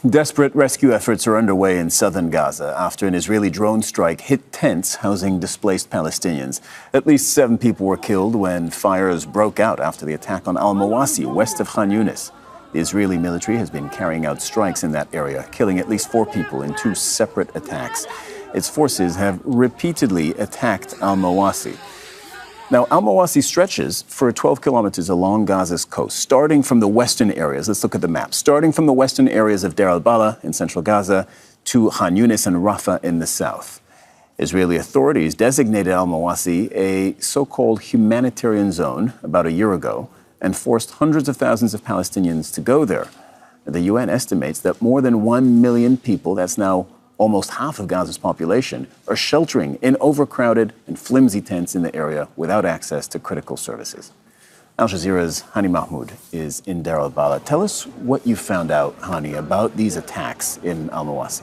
Desperate rescue efforts are underway in southern Gaza after an Israeli drone strike hit tents housing displaced Palestinians. At least 7 people were killed when fires broke out after the attack on al-Mawasi, west of Khan Younis. The Israeli military has been carrying out strikes in that area, killing at least 4 people in 2 separate attacks. Its forces have repeatedly attacked al-Mawasi. Now, al-Mawasi stretches for 12 kilometers along Gaza's coast, starting from the western areas. Let's look at the map. Starting from the western areas of Deir el-Balah in central Gaza to Khan Younis and Rafah in the south. Israeli authorities designated al-Mawasi a so-called humanitarian zone about a year ago and forced hundreds of thousands of Palestinians to go there. The UN estimates that more than 1 million people, that's now almost half of Gaza's population, are sheltering in overcrowded and flimsy tents in the area without access to critical services. Al Jazeera's Hani Mahmoud is in Deir el-Balah. Tell us what you found out, Hani, about these attacks in al-Mawasi.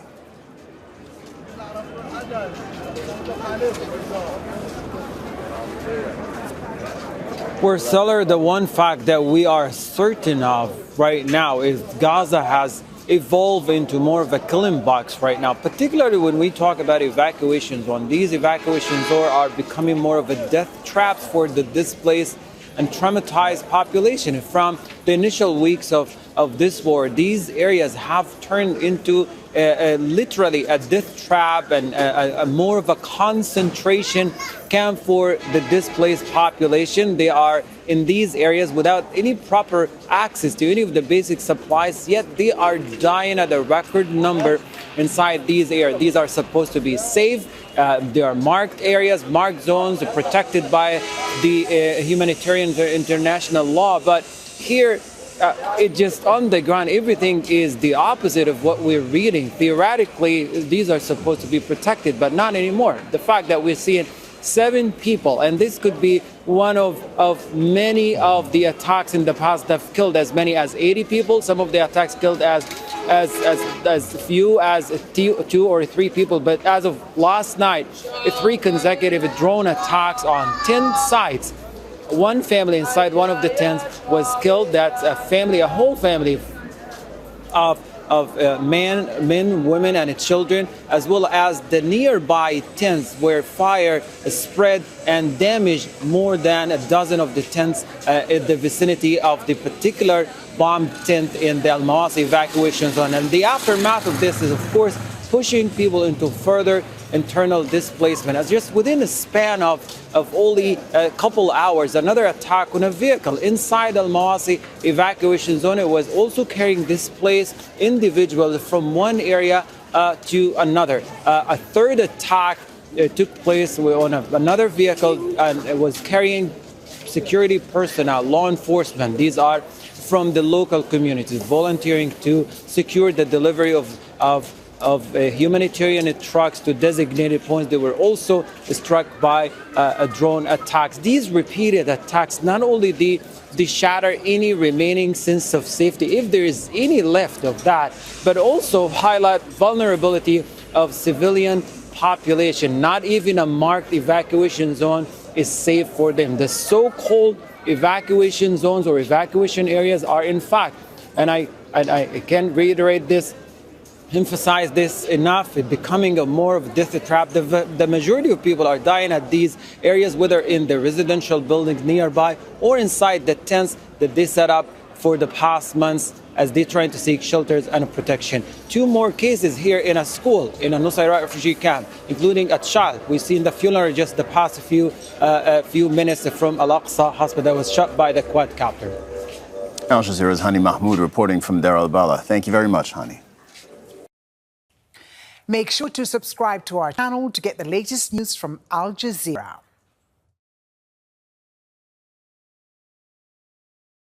Well, Seller, the one fact that we are certain of right now is Gaza has evolve into more of a killing box right now, particularly when we talk about evacuation zones. These evacuation zones are becoming more of a death trap for the displaced and traumatized population. From the initial weeks of this war, these areas have turned into literally a death trap and a more of a concentration camp for the displaced population. They are in these areas without any proper access to any of the basic supplies, yet they are dying at a record number inside these areas. These are supposed to be safe. They are marked areas, marked zones, protected by the humanitarian international law. But here, it just on the ground, everything is the opposite of what we're reading. Theoretically, these are supposed to be protected, but not anymore. The fact that we're seeing 7 people, and this could be one of many of the attacks in the past that have killed as many as 80 people. Some of the attacks killed as few as 2 or 3 people. But as of last night, 3 consecutive drone attacks on 10 sites. One family inside one of the tents was killed. That's a family, a whole family of men, women, and children, as well as the nearby tents where fire spread and damaged more than a dozen of the tents in the vicinity of the particular bombed tent in the al-Mawasi evacuation zone. And the aftermath of this is, of course, pushing people into further internal displacement. As just within a span of only a couple hours, another attack on a vehicle inside al-Mawasi evacuation zone. It was also carrying displaced individuals from one area to another. A third attack took place on another vehicle, and it was carrying security personnel, law enforcement. These are from the local communities volunteering to secure the delivery of humanitarian trucks to designated points. They were also struck by drone attacks. These repeated attacks not only they shatter any remaining sense of safety, if there is any left of that, but also highlight vulnerability of civilian population. Not even a marked evacuation zone is safe for them. The so-called evacuation zones or evacuation areas are, in fact, and I can reiterate this, emphasize this enough, it becoming a more of a death trap. The majority of people are dying at these areas, whether in the residential buildings nearby or inside the tents that they set up for the past months as they're trying to seek shelters and protection. 2 more cases here in a school, in a Nusayrat refugee camp, including a child. We've seen the funeral just the past few minutes from Al-Aqsa hospital that was shot by the quadcopter. Al Jazeera's Hani Mahmoud reporting from Deir el-Balah. Thank you very much, Hani. Make sure to subscribe to our channel to get the latest news from Al Jazeera.